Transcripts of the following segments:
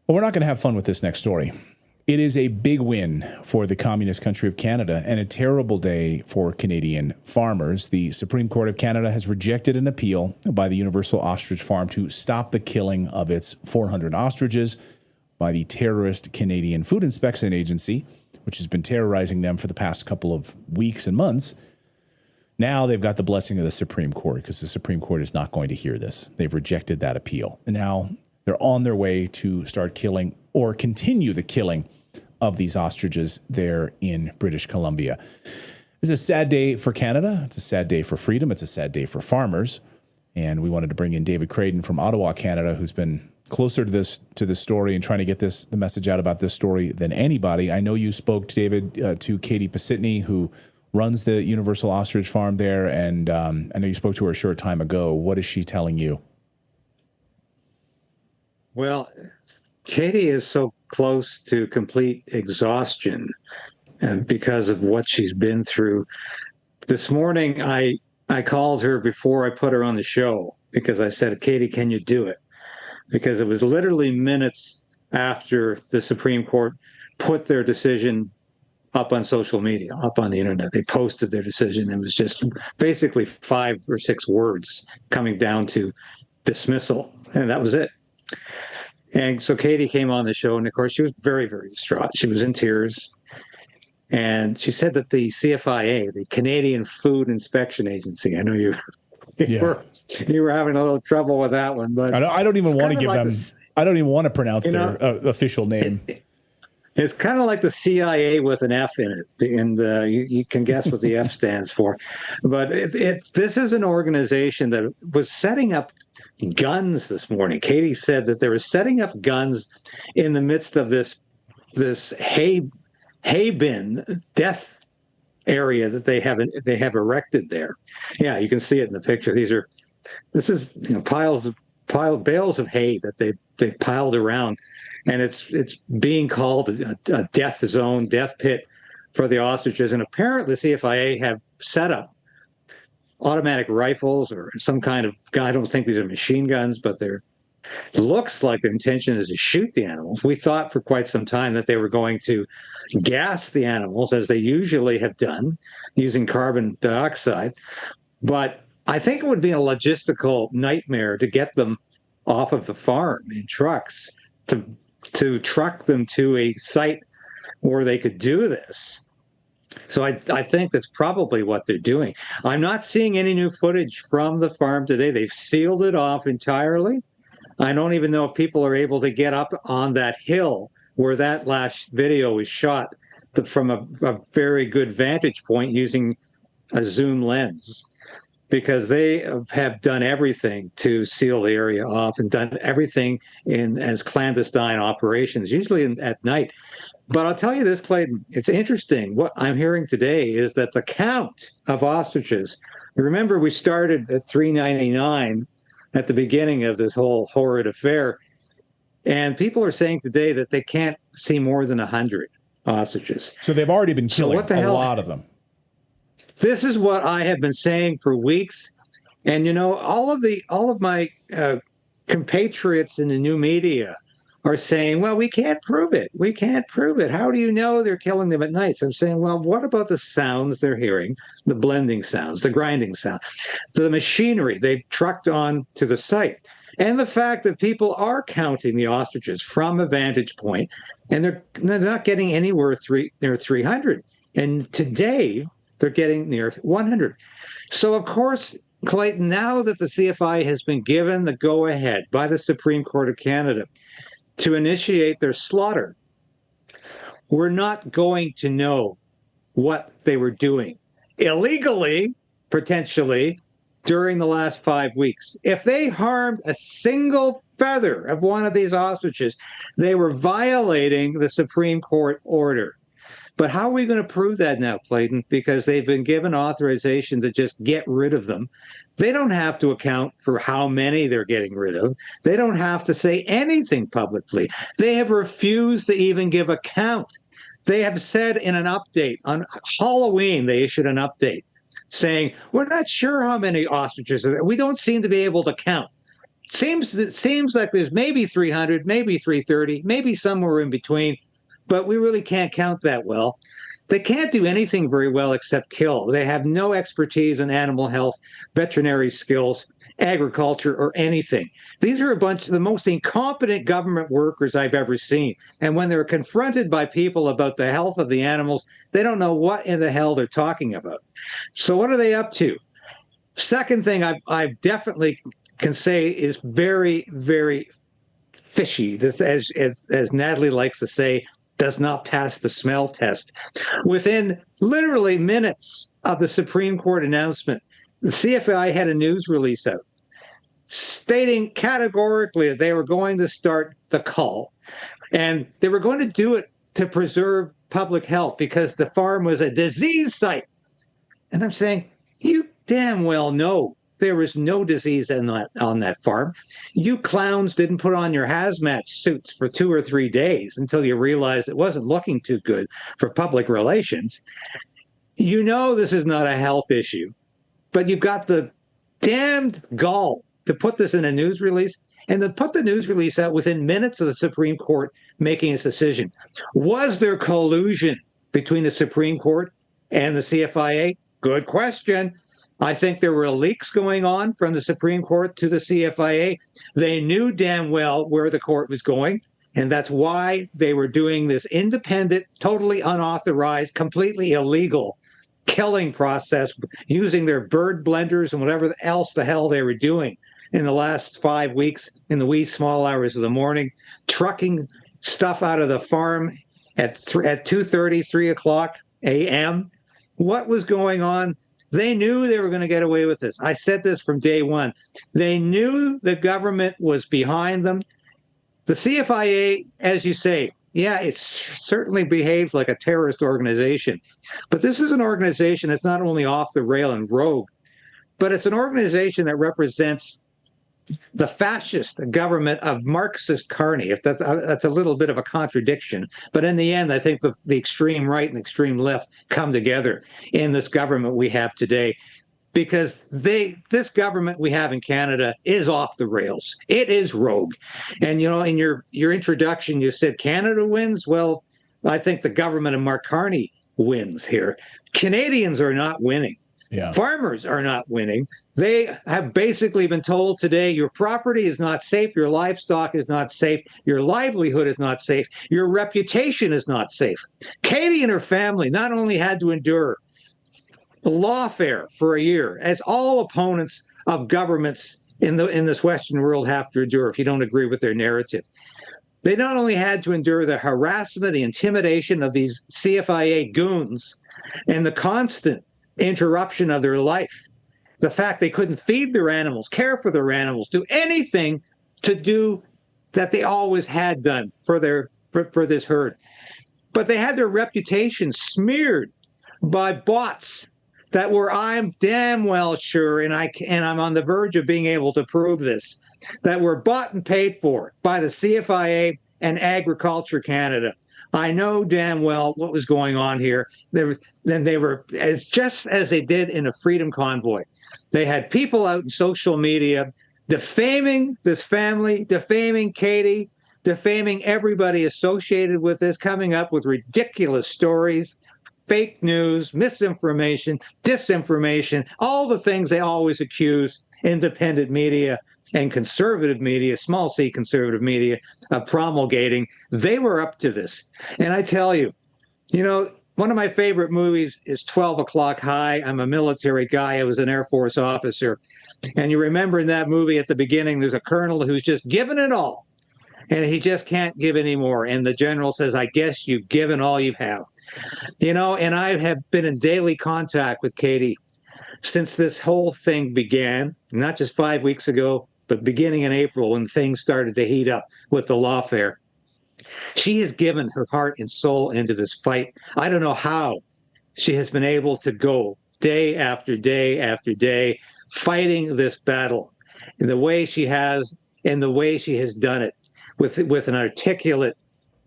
Well, we're not going to have fun with this next story. It is a big win for the communist country of Canada and a terrible day for Canadian farmers. The Supreme Court of Canada has rejected an appeal by the Universal Ostrich Farm to stop the killing of its 400 ostriches by the terrorist Canadian Food Inspection Agency, which has been terrorizing them for the past couple of weeks and months. Now they've got the blessing of the Supreme Court because the Supreme Court is not going to hear this. They've rejected that appeal. And now they're on their way to start killing or continue the killing of these ostriches there in British Columbia. It's a sad day for Canada. It's a sad day for freedom. It's a sad day for farmers. And we wanted to bring in David Krayden from Ottawa, Canada, who's been closer to this story and trying to get the message out about this story than anybody. I know you spoke, David, to Katie Pasitny, who runs the Universal Ostrich Farm there, and I know you spoke to her a short time ago. What is she telling you? Well, Katie is so close to complete exhaustion because of what she's been through. This morning, I called her before I put her on the show because I said, Katie, can you do it? Because it was literally minutes after the Supreme Court put their decision up on social media, up on the internet. They posted their decision. It was just basically 5 or 6 words coming down to dismissal, and that was it. And so Katie came on the show, and of course, she was very, very distraught. She was in tears. And she said that the CFIA, the Canadian Food Inspection Agency, I know you were having a little trouble with that one, but I don't even want to give them. I don't even want to pronounce their official name. It's kind of like the CIA with an F in it, and you can guess what the F stands for. But this is an organization that was setting up guns this morning. Katie said that they were setting up guns in the midst of this hay bin death area that they have erected there. Yeah, you can see it in the picture. This is bales of hay that they piled around, and it's being called a death zone, death pit for the ostriches. And apparently, the CFIA have set up automatic rifles or some kind of, I don't think these are machine guns, but looks like their intention is to shoot the animals. We thought for quite some time that they were going to gas the animals, as they usually have done, using carbon dioxide. But I think it would be a logistical nightmare to get them off of the farm in trucks, to truck them to a site where they could do this. So I think that's probably what they're doing. I'm not seeing any new footage from the farm today. They've sealed it off entirely. I don't even know if people are able to get up on that hill where that last video was shot from a very good vantage point using a zoom lens, because they have done everything to seal the area off and done everything as clandestine operations, usually at night. But I'll tell you this, Clayton, it's interesting. What I'm hearing today is that the count of ostriches, remember we started at 399 at the beginning of this whole horrid affair, and people are saying today that they can't see more than 100 ostriches. So they've already been killing a lot of them. This is what I have been saying for weeks. And, all of my compatriots in the new media are saying, well, we can't prove it. We can't prove it. How do you know they're killing them at night? So I'm saying, well, what about the sounds they're hearing, the blending sounds, the grinding sound, the machinery they've trucked on to the site, and the fact that people are counting the ostriches from a vantage point, and they're not getting anywhere near 300. And today, they're getting near 100. So, of course, Clayton, now that the CFI has been given the go-ahead by the Supreme Court of Canada to initiate their slaughter, we're not going to know what they were doing illegally, potentially, during the last 5 weeks. If they harmed a single feather of one of these ostriches, they were violating the Supreme Court order. But how are we going to prove that now, Clayton? Because they've been given authorization to just get rid of them. They don't have to account for how many they're getting rid of. They don't have to say anything publicly. They have refused to even give a count. They have said in an update on Halloween, they issued an update saying, we're not sure how many ostriches are there. We don't seem to be able to count. seems like there's maybe 300, maybe 330, maybe somewhere in between, but we really can't count that well. They can't do anything very well except kill. They have no expertise in animal health, veterinary skills, agriculture, or anything. These are a bunch of the most incompetent government workers I've ever seen. And when they're confronted by people about the health of the animals, they don't know what in the hell they're talking about. So what are they up to? Second thing I definitely can say is very, very fishy. This, as Natalie likes to say, does not pass the smell test. Within literally minutes of the Supreme Court announcement, the CFI had a news release out stating categorically that they were going to start the cull, and they were going to do it to preserve public health because the farm was a disease site. And I'm saying, you damn well know there was no disease on that farm. You clowns didn't put on your hazmat suits for 2 or 3 days until you realized it wasn't looking too good for public relations. You know this is not a health issue, but you've got the damned gall to put this in a news release and to put the news release out within minutes of the Supreme Court making its decision. Was there collusion between the Supreme Court and the CFIA? Good question. I think there were leaks going on from the Supreme Court to the CFIA. They knew damn well where the court was going, and that's why they were doing this independent, totally unauthorized, completely illegal killing process using their bird blenders and whatever else the hell they were doing in the last 5 weeks in the wee small hours of the morning, trucking stuff out of the farm at 2:30, 3 o'clock a.m. What was going on? They knew they were going to get away with this. I said this from day one. They knew the government was behind them. The CFIA, as you say, yeah, it certainly behaves like a terrorist organization. But this is an organization that's not only off the rail and rogue, but it's an organization that represents the fascist government of Marxist Carney. If that's a little bit of a contradiction, but in the end, I think the extreme right and extreme left come together in this government we have today, because this government we have in Canada is off the rails. It is rogue. And you know, in your introduction, you said Canada wins. Well, I think the government of Mark Carney wins here. Canadians are not winning. Yeah. Farmers are not winning. They have basically been told today, your property is not safe, your livestock is not safe, your livelihood is not safe, your reputation is not safe. Katie and her family not only had to endure lawfare for a year, as all opponents of governments in this Western world have to endure if you don't agree with their narrative. They not only had to endure the harassment, the intimidation of these CFIA goons, and the constant interruption of their life, the fact they couldn't feed their animals, care for their animals, do anything to do that they always had done for this herd. But they had their reputation smeared by bots that were, I'm damn well sure, and I'm on the verge of being able to prove this, that were bought and paid for by the CFIA and Agriculture Canada. I know damn well what was going on here. They were just as they did in a freedom convoy. They had people out in social media defaming this family, defaming Katie, defaming everybody associated with this, coming up with ridiculous stories, fake news, misinformation, disinformation, all the things they always accuse independent media and conservative media, small c conservative media, promulgating. They were up to this. And I tell you, you know, one of my favorite movies is 12 O'Clock High. I'm a military guy. I was an Air Force officer. And you remember in that movie at the beginning, there's a colonel who's just given it all. And he just can't give any more. And the general says, I guess you've given all you have. You know, and I have been in daily contact with Katie since this whole thing began, not just 5 weeks ago, but beginning in April when things started to heat up with the lawfare. She has given her heart and soul into this fight. I don't know how she has been able to go day after day after day fighting this battle in the way she has and the way she has done it with an articulate,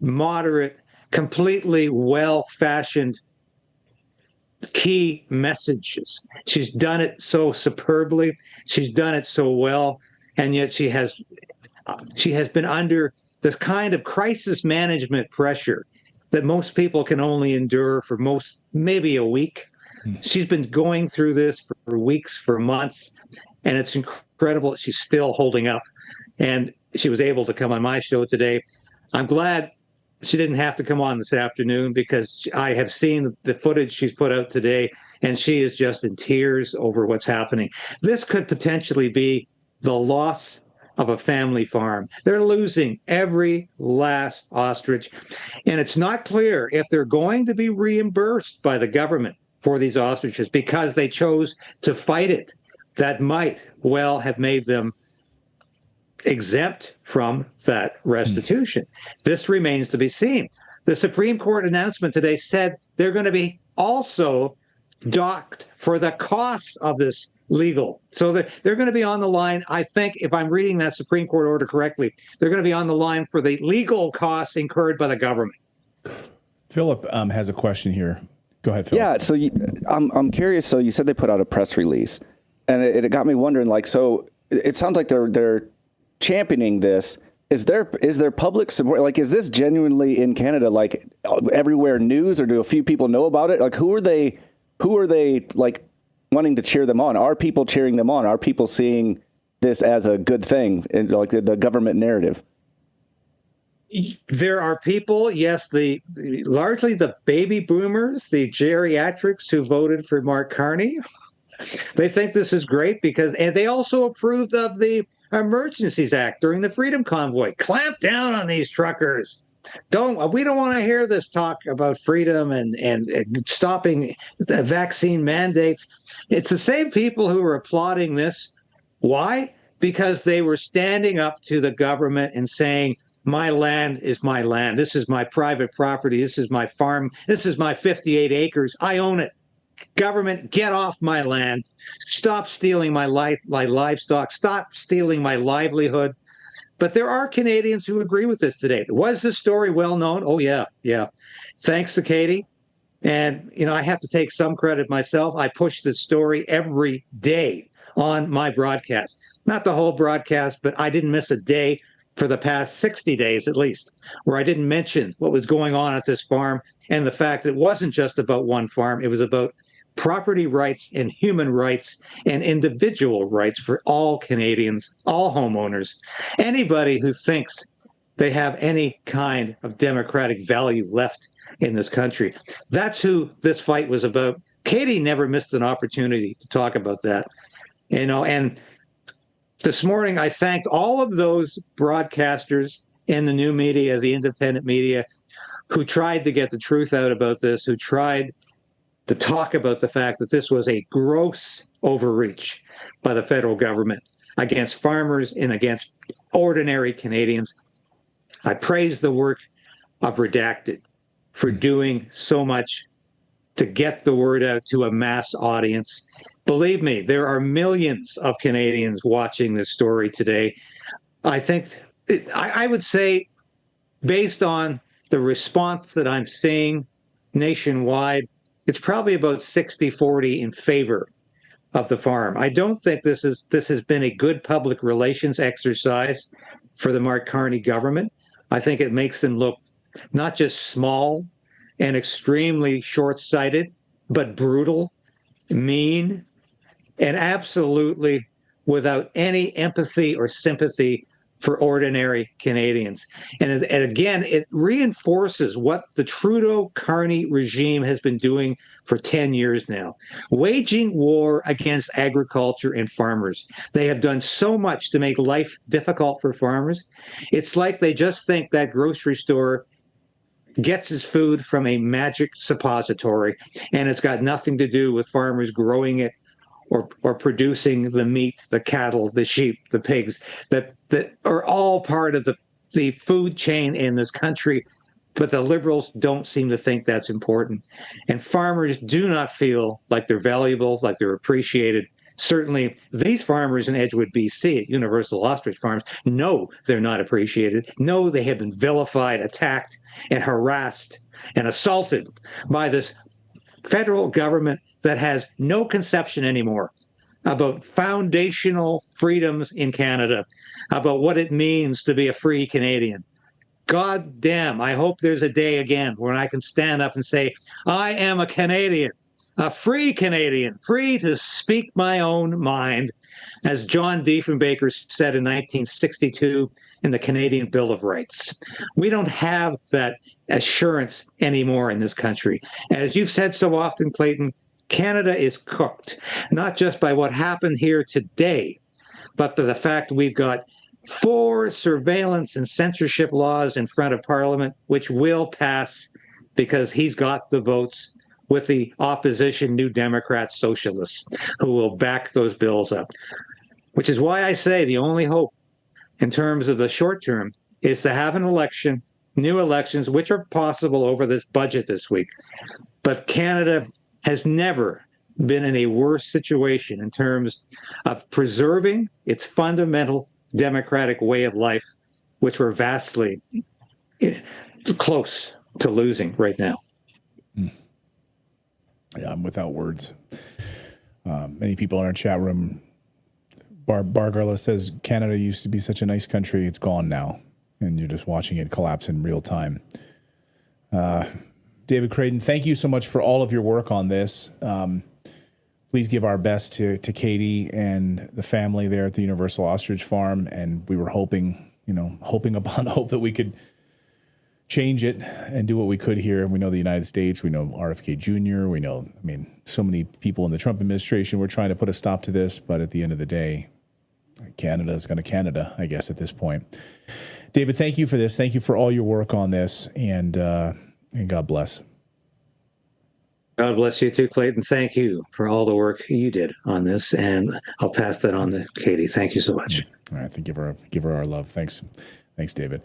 moderate, completely well-fashioned key messages. She's done it so superbly. She's done it so well. and yet she has been under this kind of crisis management pressure that most people can only endure for maybe a week. She's been going through this for weeks, for months, and it's incredible that she's still holding up. And she was able to come on my show today. I'm glad she didn't have to come on this afternoon, because I have seen the footage she's put out today, and she is just in tears over what's happening. This could potentially be the loss of a family farm. They're losing every last ostrich, and it's not clear if they're going to be reimbursed by the government for these ostriches because they chose to fight it. That might well have made them exempt from that restitution. This remains to be seen. The Supreme Court announcement today said they're going to be also docked for the costs of this legal. So they're going to be on the line. I think, if I'm reading that Supreme Court order correctly, they're going to be on the line for the legal costs incurred by the government. Philip has a question here. Go ahead, Philip. Yeah, so I'm curious. So you said they put out a press release, and it got me wondering. Like, so it sounds like they're championing this. Is there public support? Like, is this genuinely in Canada, like everywhere news, or do a few people know about it? Like, who are they like wanting to cheer them on? Are people cheering them on? Are people seeing this as a good thing, in, like the government narrative? There are people, yes, largely the baby boomers, the geriatrics who voted for Mark Carney. They think this is great and they also approved of the Emergencies Act during the Freedom Convoy. Clamp down on these truckers. We don't want to hear this talk about freedom and stopping the vaccine mandates. It's the same people who are applauding this. Why? Because they were standing up to the government and saying, my land is my land. This is my private property. This is my farm. This is my 58 acres. I own it. Government, get off my land. Stop stealing my livestock. Stop stealing my livelihood. But there are Canadians who agree with this today. Was the story well known? Oh, yeah. Thanks to Katie. And, I have to take some credit myself. I push this story every day on my broadcast. Not the whole broadcast, but I didn't miss a day for the past 60 days at least, where I didn't mention what was going on at this farm and the fact that it wasn't just about one farm. It was about property rights and human rights and individual rights for all Canadians, all homeowners, anybody who thinks they have any kind of democratic value left in this country. That's who this fight was about. Katie never missed an opportunity to talk about that, and this morning, I thanked all of those broadcasters in the new media, the independent media, who tried to get the truth out about this, who tried to talk about the fact that this was a gross overreach by the federal government against farmers and against ordinary Canadians. I praise the work of Redacted for doing so much to get the word out to a mass audience. Believe me, there are millions of Canadians watching this story today. I think, I would say, based on the response that I'm seeing nationwide, it's probably about 60-40 in favor of the farm. I don't think this has been a good public relations exercise for the Mark Carney government. I think it makes them look not just small and extremely short-sighted, but brutal, mean, and absolutely without any empathy or sympathy for ordinary Canadians. And again, it reinforces what the Trudeau-Carney regime has been doing for 10 years now, waging war against agriculture and farmers. They have done so much to make life difficult for farmers. It's like they just think that grocery store gets its food from a magic suppository, and it's got nothing to do with farmers growing it or producing the meat, the cattle, the sheep, the pigs that are all part of the food chain in this country. But the Liberals don't seem to think that's important. And farmers do not feel like they're valuable, like they're appreciated. Certainly, these farmers in Edgewood, BC, at Universal Ostrich Farms, know they're not appreciated. Know they have been vilified, attacked, and harassed and assaulted by this federal government that has no conception anymore about foundational freedoms in Canada, about what it means to be a free Canadian. God damn, I hope there's a day again when I can stand up and say, I am a Canadian, a free Canadian, free to speak my own mind, as John Diefenbaker said in 1962 in the Canadian Bill of Rights. We don't have that assurance anymore in this country. As you've said so often, Clayton, Canada is cooked, not just by what happened here today, but by the fact we've got 4 surveillance and censorship laws in front of Parliament, which will pass because he's got the votes with the opposition New Democrat socialists who will back those bills up. Which is why I say the only hope in terms of the short term is to have an election, new elections, which are possible over this budget this week. But Canada has never been in a worse situation in terms of preserving its fundamental democratic way of life, which we're vastly close to losing right now. Yeah, I'm without words. Many people in our chat room, Bargarla says, Canada used to be such a nice country. It's gone now. And you're just watching it collapse in real time. David Kraydon, thank you so much for all of your work on this. Please give our best to Katie and the family there at the Universal Ostrich Farm. And we were hoping upon hope that we could change it and do what we could here. We know the United States, we know RFK Jr., we know, so many people in the Trump administration were trying to put a stop to this, but at the end of the day, Canada is going to Canada, I guess, at this point. David, thank you for this. Thank you for all your work on this, and God bless. God bless you too, Clayton. Thank you for all the work you did on this, and I'll pass that on to Katie. Thank you so much. All right, give her our love. Thanks, David.